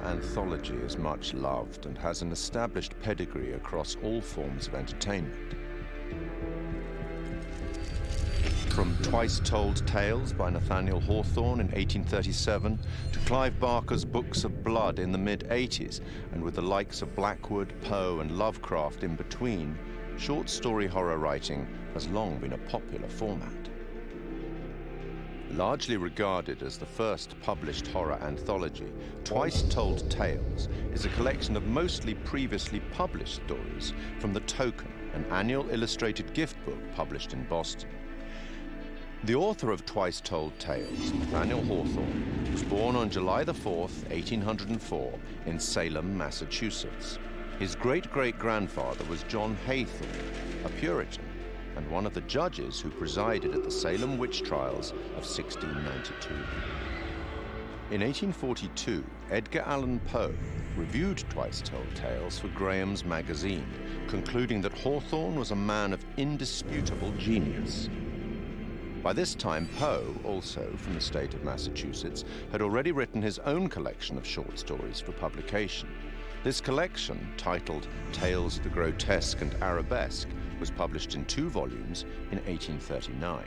anthology is much loved and has an established pedigree across all forms of entertainment. From Twice Told Tales by Nathaniel Hawthorne in 1837 to Clive Barker's Books of Blood in the mid-80s, and with the likes of Blackwood, Poe and Lovecraft in between, short story horror writing has long been a popular format. Largely regarded as the first published horror anthology, Twice Told Tales is a collection of mostly previously published stories from The Token, an annual illustrated gift book published in Boston. The author of Twice Told Tales, Nathaniel Hawthorne, was born on July the 4th, 1804, in Salem, Massachusetts. His great-great-grandfather was John Haythorne, a Puritan, and one of the judges who presided at the Salem witch trials of 1692. In 1842, Edgar Allan Poe reviewed Twice Told Tales for Graham's magazine, concluding that Hawthorne was a man of indisputable genius. By this time, Poe, also from the state of Massachusetts, had already written his own collection of short stories for publication. This collection, titled Tales of the Grotesque and Arabesque, was published in 2 volumes in 1839.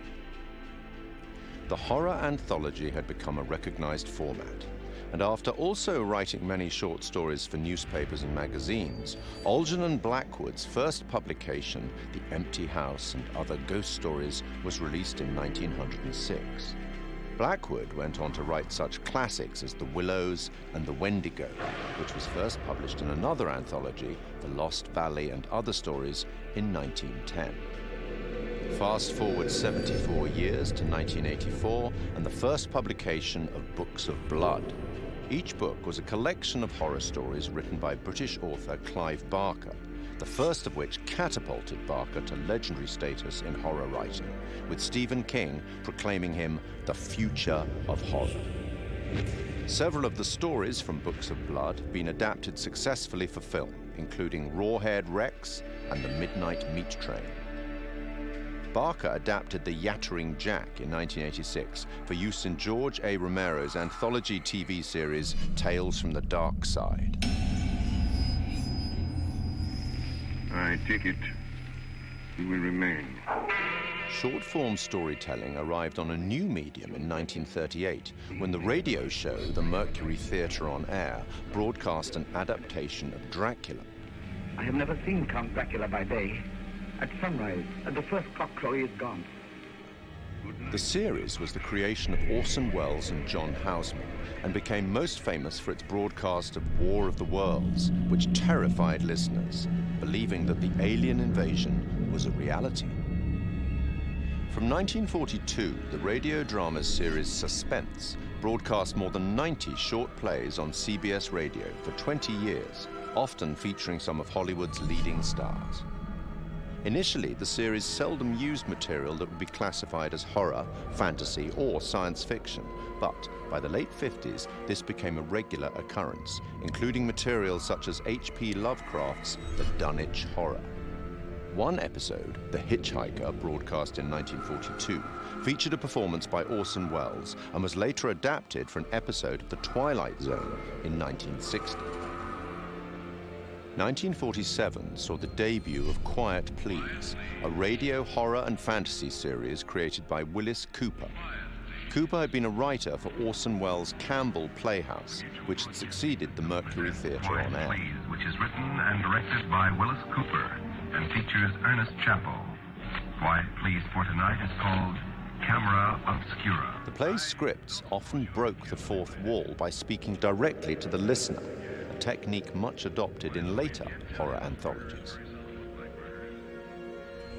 The horror anthology had become a recognized format, and after also writing many short stories for newspapers and magazines, Algernon Blackwood's first publication, The Empty House and Other Ghost Stories, was released in 1906. Blackwood went on to write such classics as The Willows and The Wendigo, which was first published in another anthology, The Lost Valley and Other Stories, in 1910. Fast forward 74 years to 1984 and the first publication of Books of Blood. Each book was a collection of horror stories written by British author Clive Barker, the first of which catapulted Barker to legendary status in horror writing, with Stephen King proclaiming him the future of horror. Several of the stories from Books of Blood have been adapted successfully for film, including Rawhead Rex and The Midnight Meat Train. Barker adapted The Yattering Jack in 1986 for use in George A. Romero's anthology TV series Tales from the Dark Side. I take it you will remain. Short-form storytelling arrived on a new medium in 1938 when the radio show The Mercury Theatre on Air broadcast an adaptation of Dracula. I have never seen Count Dracula by day. At sunrise, at the first cockcrow, he is gone. The series was the creation of Orson Welles and John Houseman and became most famous for its broadcast of War of the Worlds, which terrified listeners, believing that the alien invasion was a reality. From 1942, the radio drama series Suspense broadcast more than 90 short plays on CBS radio for 20 years, often featuring some of Hollywood's leading stars. Initially, the series seldom used material that would be classified as horror, fantasy, or science fiction, but by the late 50s, this became a regular occurrence, including material such as H.P. Lovecraft's The Dunwich Horror. One episode, The Hitchhiker, broadcast in 1942, featured a performance by Orson Welles and was later adapted for an episode of The Twilight Zone in 1960. 1947 saw the debut of Quiet Please, a radio horror and fantasy series created by Willis Cooper. Cooper had been a writer for Orson Welles' Campbell Playhouse, which had succeeded the Mercury Theatre on Air. Which is written and directed by Willis Cooper and features Ernest Chappell. Quiet Please for tonight is called Camera Obscura. The play's scripts often broke the fourth wall by speaking directly to the listener, a technique much adopted in later horror anthologies.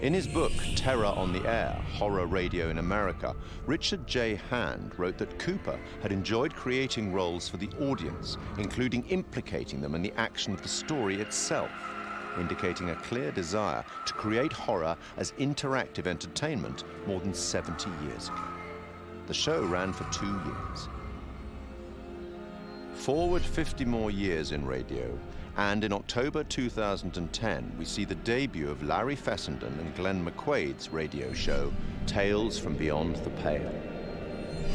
In his book, Terror on the Air, Horror Radio in America, Richard J. Hand wrote that Cooper had enjoyed creating roles for the audience, including implicating them in the action of the story itself, indicating a clear desire to create horror as interactive entertainment more than 70 years ago. The show ran for 2 years. Forward 50 more years in radio, and in October 2010, we see the debut of Larry Fessenden and Glenn McQuaid's radio show, Tales from Beyond the Pale.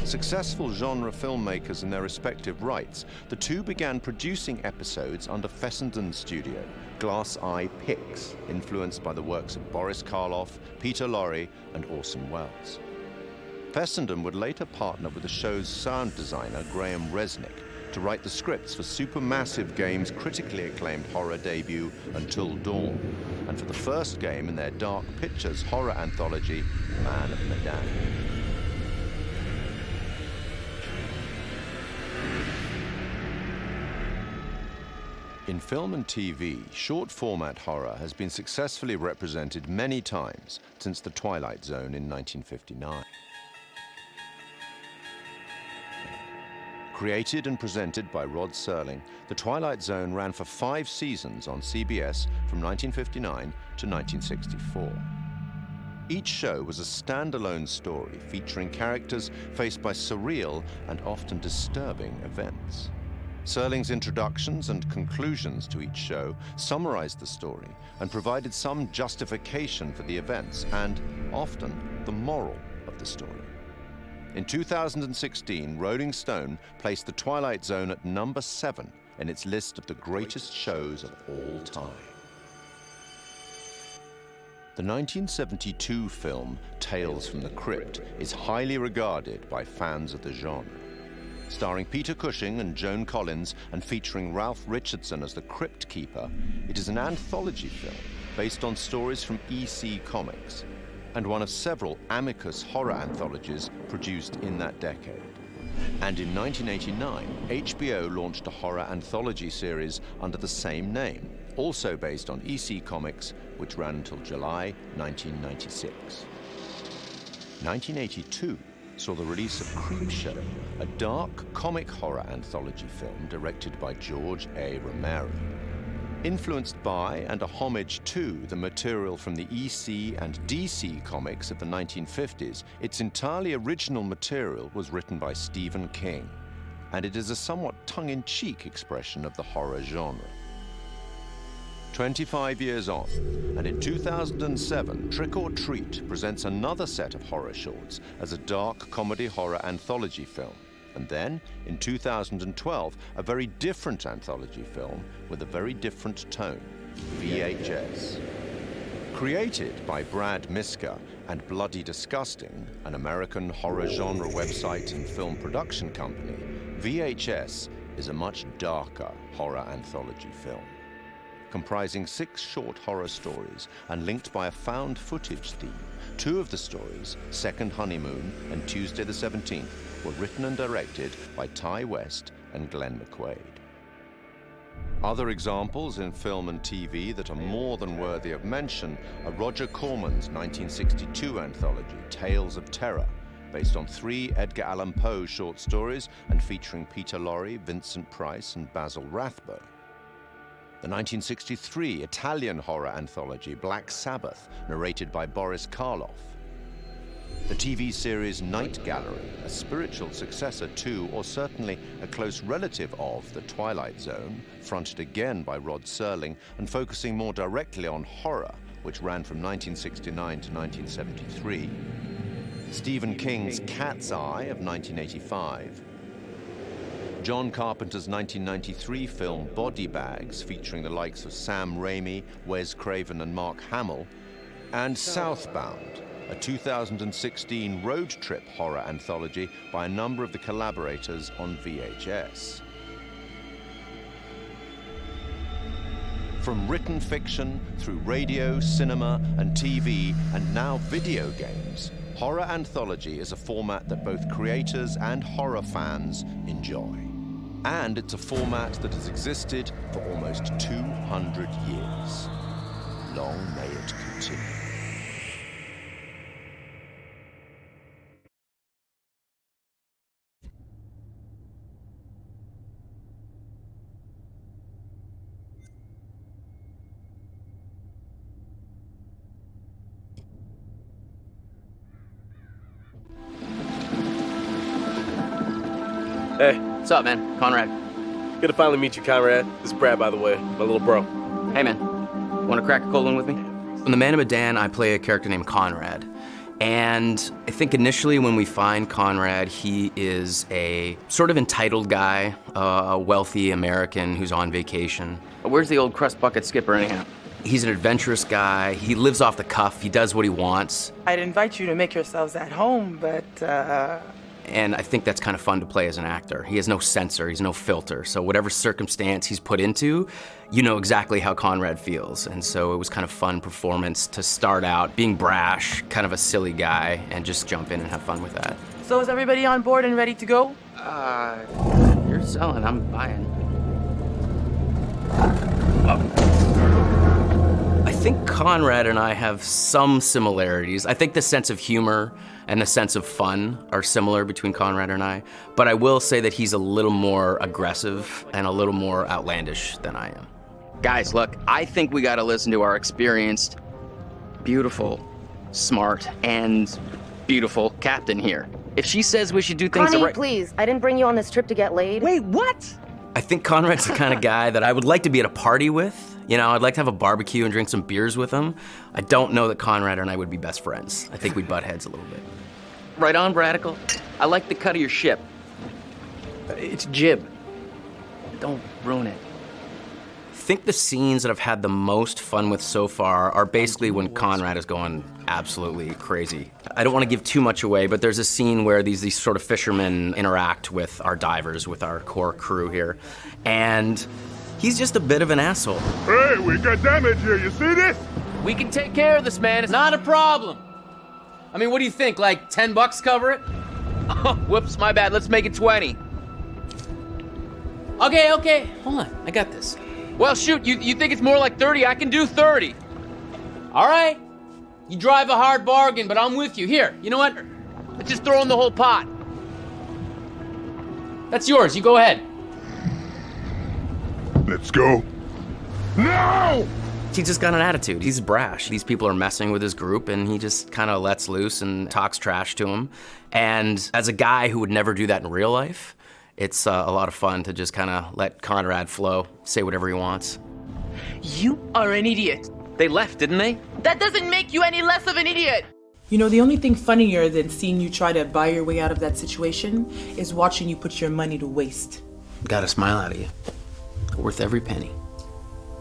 Successful genre filmmakers in their respective rights, the two began producing episodes under Fessenden Studio, Glass Eye Pix, influenced by the works of Boris Karloff, Peter Lorre, and Orson Welles. Fessenden would later partner with the show's sound designer, Graham Resnick, to write the scripts for Supermassive Games' critically acclaimed horror debut, Until Dawn, and for the first game in their Dark Pictures horror anthology, Man of Medan. In film and TV, short-format horror has been successfully represented many times since The Twilight Zone in 1959. Created and presented by Rod Serling, The Twilight Zone ran for 5 seasons on CBS from 1959 to 1964. Each show was a standalone story featuring characters faced by surreal and often disturbing events. Serling's introductions and conclusions to each show summarized the story and provided some justification for the events and, often, the moral of the story. In 2016, Rolling Stone placed The Twilight Zone at number 7 in its list of the greatest shows of all time. The 1972 film Tales from the Crypt is highly regarded by fans of the genre. Starring Peter Cushing and Joan Collins and featuring Ralph Richardson as the Crypt Keeper, it is an anthology film based on stories from EC Comics and one of several Amicus horror anthologies produced in that decade. And in 1989, HBO launched a horror anthology series under the same name, also based on EC Comics, which ran until July 1996. 1982 saw the release of Creepshow, a dark comic horror anthology film directed by George A. Romero. Influenced by and a homage to the material from the EC and DC comics of the 1950s, its entirely original material was written by Stephen King, and it is a somewhat tongue-in-cheek expression of the horror genre. 25 years on, and in 2007, Trick or Treat presents another set of horror shorts as a dark comedy horror anthology film. And then, in 2012, a very different anthology film with a very different tone, VHS. Created by Brad Miska and Bloody Disgusting, an American horror genre website and film production company, VHS is a much darker horror anthology film. Comprising 6 short horror stories and linked by a found footage theme, 2 of the stories, Second Honeymoon and Tuesday the 17th, were written and directed by Ty West and Glenn McQuaid. Other examples in film and TV that are more than worthy of mention are Roger Corman's 1962 anthology, Tales of Terror, based on 3 Edgar Allan Poe short stories and featuring Peter Lorre, Vincent Price, and Basil Rathbone. The 1963 Italian horror anthology, Black Sabbath, narrated by Boris Karloff. The TV series Night Gallery, a spiritual successor to, or certainly a close relative of, The Twilight Zone, fronted again by Rod Serling and focusing more directly on horror, which ran from 1969 to 1973. Stephen King's Cat's Eye of 1985. John Carpenter's 1993 film Body Bags, featuring the likes of Sam Raimi, Wes Craven, and Mark Hamill, and Southbound, a 2016 road trip horror anthology by a number of the collaborators on VHS. From written fiction through radio, cinema, and TV, and now video games, horror anthology is a format that both creators and horror fans enjoy. And it's a format that has existed for almost 200 years. Long may it continue. Hey. What's up, man? Conrad. Good to finally meet you, Conrad. This is Brad, by the way, my little bro. Hey, man. Want to crack a cold one with me? In The Man of Medan, I play a character named Conrad. And I think initially when we find Conrad, he is a sort of entitled guy, a wealthy American who's on vacation. Where's the old crust bucket skipper anyhow? He's an adventurous guy. He lives off the cuff. He does what he wants. I'd invite you to make yourselves at home, but And I think that's kind of fun to play as an actor. He has no censor, he's no filter. So whatever circumstance he's put into, you know exactly how Conrad feels. And so it was kind of fun performance to start out being brash, kind of a silly guy, and just jump in and have fun with that. So is everybody on board and ready to go? You're selling, I'm buying. I think Conrad and I have some similarities. I think the sense of humor and the sense of fun are similar between Conrad and I, but I will say that he's a little more aggressive and a little more outlandish than I am. Guys, look, I think we gotta listen to our experienced, beautiful, smart, and beautiful captain here. If she says we should do things Connie, right— please, I didn't bring you on this trip to get laid. Wait, what? I think Conrad's the kind of guy that I would like to be at a party with. You know, I'd like to have a barbecue and drink some beers with him. I don't know that Conrad and I would be best friends. I think we'd butt heads a little bit. Right on, Bradical. I like the cut of your ship. It's jib. Don't ruin it. I think the scenes that I've had the most fun with so far are basically when Conrad is going absolutely crazy. I don't want to give too much away, but there's a scene where these sort of fishermen interact with our divers, with our core crew here, and he's just a bit of an asshole. Hey, we got damage here. You see this? We can take care of this, man. It's not a problem. I mean, what do you think? Like $10 cover it? Oh, whoops, my bad. Let's make it 20. Okay. Hold on. I got this. Well, shoot, you think it's more like 30? I can do 30. All right. You drive a hard bargain, but I'm with you. Here, you know what? Let's just throw in the whole pot. That's yours. You go ahead. Let's go. No! He's just got an attitude. He's brash. These people are messing with his group, and he just kind of lets loose and talks trash to them. And as a guy who would never do that in real life, it's a lot of fun to just kind of let Conrad flow, say whatever he wants. You are an idiot. They left, didn't they? That doesn't make you any less of an idiot. You know, the only thing funnier than seeing you try to buy your way out of that situation is watching you put your money to waste. Got a smile out of you. Worth every penny.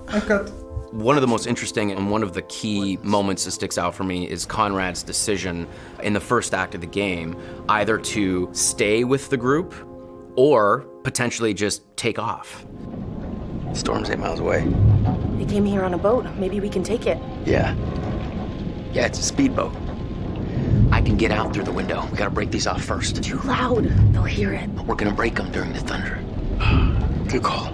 I got. One of the most interesting and one of the key moments that sticks out for me is Conrad's decision in the first act of the game, either to stay with the group or potentially just take off. Storm's 8 miles away. They came here on a boat. Maybe we can take it. Yeah, it's a speedboat. I can get out through the window. We gotta break these off first. Too loud. They'll hear it. We're gonna break them during the thunder. Good call.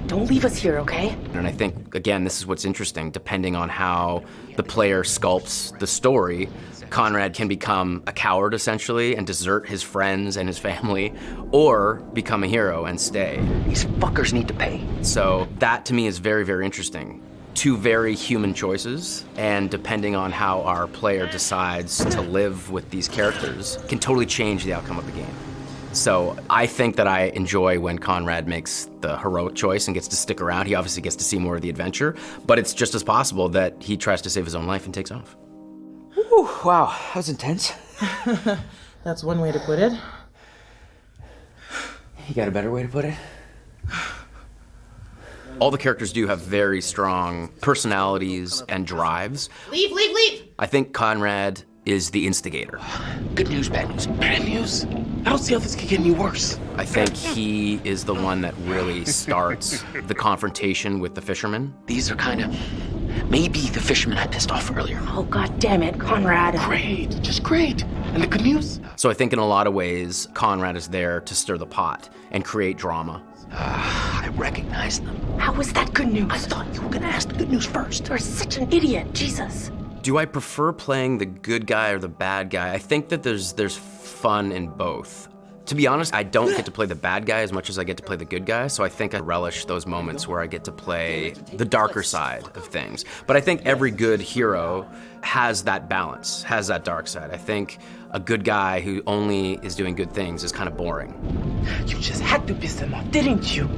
Don't leave us here, okay? And I think, again, this is what's interesting. Depending on how the player sculpts the story, Conrad can become a coward, essentially, and desert his friends and his family, or become a hero and stay. These fuckers need to pay. So that, to me, is very, very interesting. Two very human choices, and depending on how our player decides to live with these characters, can totally change the outcome of the game. So I think that I enjoy when Conrad makes the heroic choice and gets to stick around. He obviously gets to see more of the adventure, but it's just as possible that he tries to save his own life and takes off. Whew, wow, that was intense. That's one way to put it. You got a better way to put it? All the characters do have very strong personalities and drives. Leave! I think Conrad is the instigator. Good news, bad news. Bad news? I don't see how this could get any worse. I think he is the one that really starts the confrontation with the fishermen. These are kind of... Maybe the fishermen I pissed off earlier. Oh, God damn it, Conrad. Great, just great. And the good news? So I think in a lot of ways, Conrad is there to stir the pot and create drama. I recognize them. How was that good news? I thought you were gonna ask the good news first. You're such an idiot, Jesus. Do I prefer playing the good guy or the bad guy? I think that there's fun in both. To be honest, I don't get to play the bad guy as much as I get to play the good guy, so I think I relish those moments where I get to play the darker side of things. But I think every good hero has that balance, has that dark side. I think a good guy who only is doing good things is kind of boring. You just had to piss them off, didn't you?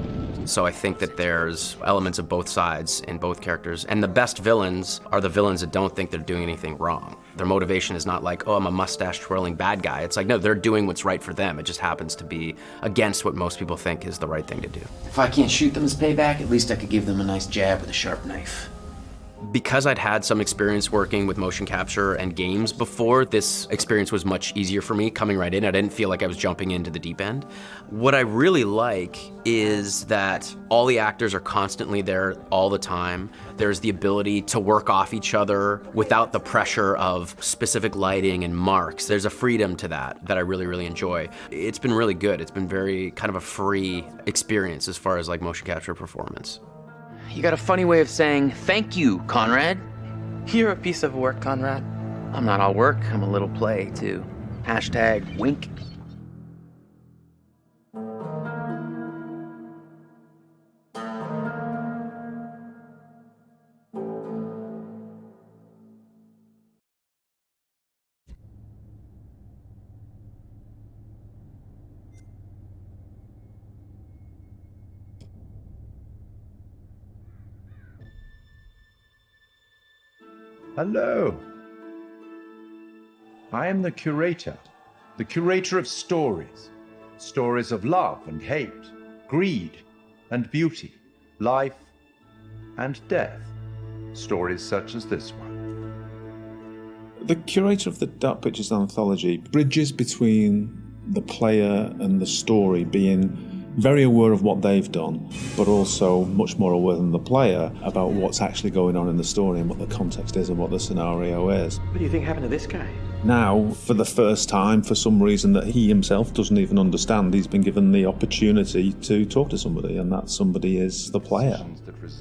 So I think that there's elements of both sides in both characters. And the best villains are the villains that don't think they're doing anything wrong. Their motivation is not like, oh, I'm a mustache twirling bad guy. It's like, no, they're doing what's right for them. It just happens to be against what most people think is the right thing to do. If I can't shoot them as payback, at least I could give them a nice jab with a sharp knife. Because I'd had some experience working with motion capture and games before, this experience was much easier for me coming right in. I didn't feel like I was jumping into the deep end. What I really like is that all the actors are constantly there all the time. There's the ability to work off each other without the pressure of specific lighting and marks. There's a freedom to that I really, really enjoy. It's been really good. It's been very kind of a free experience as far as like motion capture performance. You got a funny way of saying thank you, Conrad. You're a piece of work, Conrad. I'm not all work, I'm a little play, too. Hashtag wink. Hello. I am the curator of stories. Stories of love and hate, greed and beauty, life and death. Stories such as this one. The curator of the Dark Pictures anthology bridges between the player and the story, being very aware of what they've done, but also much more aware than the player about what's actually going on in the story and what the context is and what the scenario is. What do you think happened to this guy? Now, for the first time, for some reason that he himself doesn't even understand, he's been given the opportunity to talk to somebody, and that somebody is the player.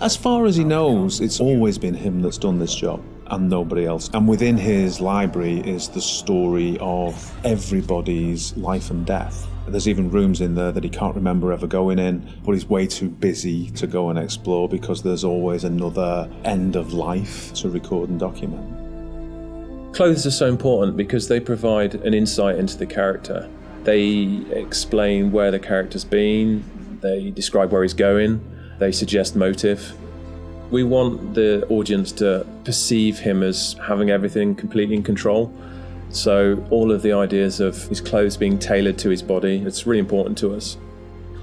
As far as he knows, it's always been him that's done this job and nobody else. And within his library is the story of everybody's life and death. There's even rooms in there that he can't remember ever going in, but he's way too busy to go and explore because there's always another end of life to record and document. Clothes are so important because they provide an insight into the character. They explain where the character's been, they describe where he's going, they suggest motive. We want the audience to perceive him as having everything completely in control. So all of the ideas of his clothes being tailored to his body, it's really important to us.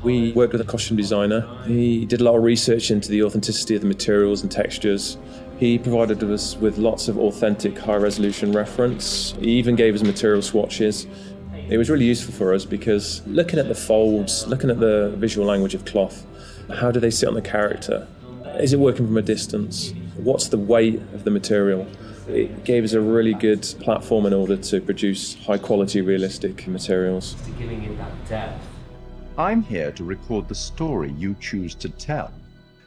We worked with a costume designer. He did a lot of research into the authenticity of the materials and textures. He provided us with lots of authentic high-resolution reference. He even gave us material swatches. It was really useful for us because looking at the folds, looking at the visual language of cloth, how do they sit on the character? Is it working from a distance? What's the weight of the material? It gave us a really good platform in order to produce high-quality, realistic materials. Giving it that depth. I'm here to record the story you choose to tell.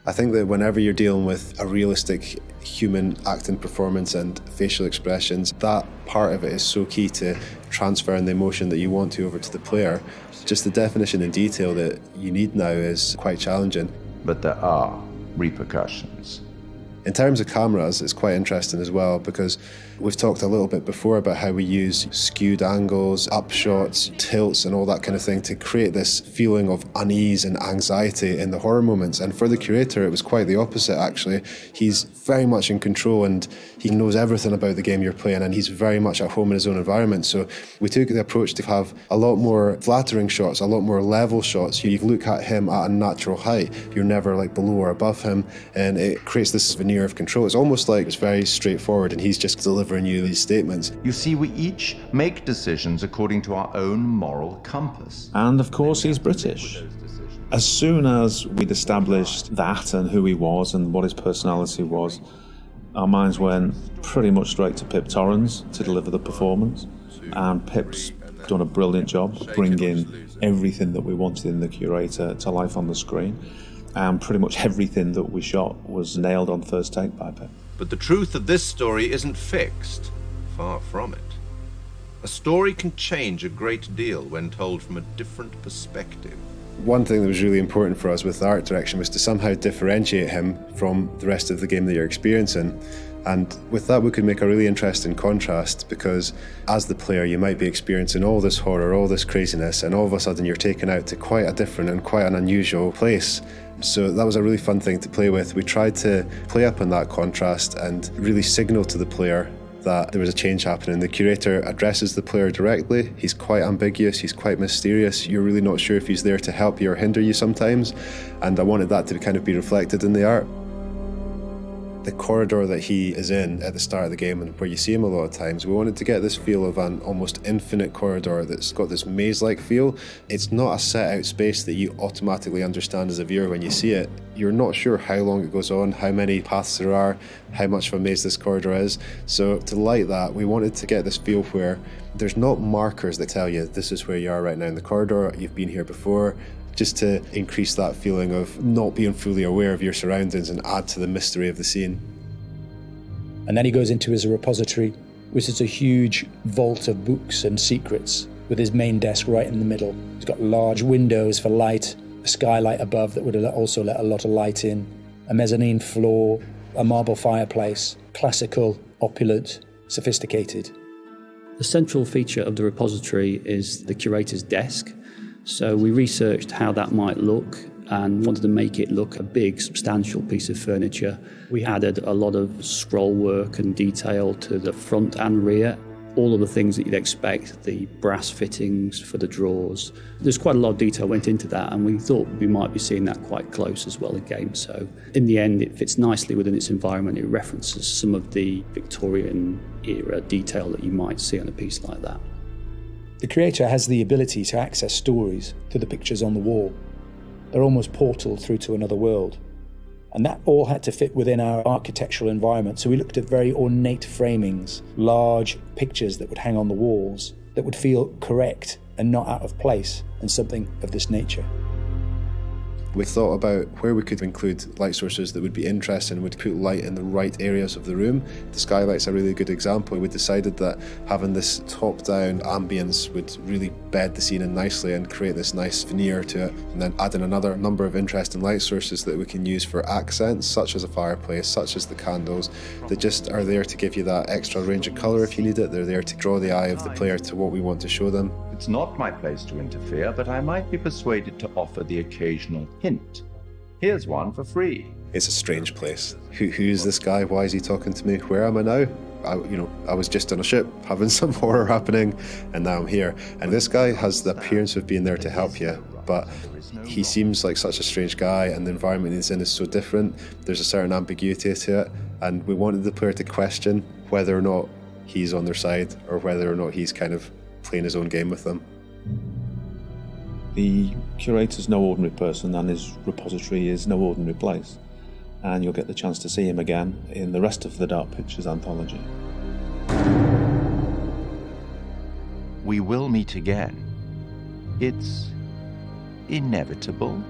I think that whenever you're dealing with a realistic human acting performance and facial expressions, that part of it is so key to transferring the emotion that you want to over to the player. Just the definition and detail that you need now is quite challenging. But there are repercussions. In terms of cameras, it's quite interesting as well because we've talked a little bit before about how we use skewed angles, upshots, tilts and all that kind of thing to create this feeling of unease and anxiety in the horror moments. And for the curator, it was quite the opposite actually. He's very much in control and he knows everything about the game you're playing and he's very much at home in his own environment. So we took the approach to have a lot more flattering shots, a lot more level shots. You look at him at a natural height. You're never like below or above him and it creates this veneer of control. It's almost like it's very straightforward and he's just delivering you these statements. You see, we each make decisions according to our own moral compass. And of course he's British. As soon as we'd established that and who he was and what his personality was, our minds went pretty much straight to Pip Torrens to deliver the performance. And Pip's done a brilliant job bringing everything that we wanted in the curator to life on the screen. And pretty much everything that we shot was nailed on first take by Pip. But the truth of this story isn't fixed. Far from it. A story can change a great deal when told from a different perspective. One thing that was really important for us with the art direction was to somehow differentiate him from the rest of the game that you're experiencing. And with that, we could make a really interesting contrast, because as the player, you might be experiencing all this horror, all this craziness, and all of a sudden you're taken out to quite a different and quite an unusual place. So that was a really fun thing to play with. We tried to play up on that contrast and really signal to the player that there was a change happening. The curator addresses the player directly. He's quite ambiguous, he's quite mysterious. You're really not sure if he's there to help you or hinder you sometimes. And I wanted that to kind of be reflected in the art. The corridor that he is in at the start of the game, and where you see him a lot of times, we wanted to get this feel of an almost infinite corridor that's got this maze-like feel. It's not a set out space that you automatically understand as a viewer when you see it. You're not sure how long it goes on, how many paths there are, how much of a maze this corridor is. So to light that, we wanted to get this feel where there's not markers that tell you this is where you are right now in the corridor, you've been here before, just to increase that feeling of not being fully aware of your surroundings and add to the mystery of the scene. And then he goes into his repository, which is a huge vault of books and secrets, with his main desk right in the middle. He's got large windows for light, a skylight above that would also let a lot of light in, a mezzanine floor, a marble fireplace, classical, opulent, sophisticated. The central feature of the repository is the curator's desk. So we researched how that might look and wanted to make it look a big, substantial piece of furniture. We added a lot of scroll work and detail to the front and rear. All of the things that you'd expect, the brass fittings for the drawers. There's quite a lot of detail went into that, and we thought we might be seeing that quite close as well again. So in the end, it fits nicely within its environment. It references some of the Victorian era detail that you might see on a piece like that. The creator has the ability to access stories through the pictures on the wall. They're almost portal through to another world. And that all had to fit within our architectural environment. So we looked at very ornate framings, large pictures that would hang on the walls, that would feel correct and not out of place, and something of this nature. We thought about where we could include light sources that would be interesting and would put light in the right areas of the room. The skylight's a really good example. We decided that having this top-down ambience would really bed the scene in nicely and create this nice veneer to it. And then adding another number of interesting light sources that we can use for accents, such as a fireplace, such as the candles, that just are there to give you that extra range of colour if you need it. They're there to draw the eye of the player to what we want to show them. It's not my place to interfere, but I might be persuaded to offer the occasional hint. Here's one for free. It's a strange place. Who's this guy? Why is he talking to me? Where am I now? I was just on a ship having some horror happening, and now I'm here. And this guy has the appearance of being there to help you, but he seems like such a strange guy, and the environment he's in is so different. There's a certain ambiguity to it, and we wanted the player to question whether or not he's on their side or whether or not he's kind of playing his own game with them. The curator's no ordinary person, and his repository is no ordinary place. And you'll get the chance to see him again in the rest of the Dark Pictures anthology. We will meet again. It's inevitable.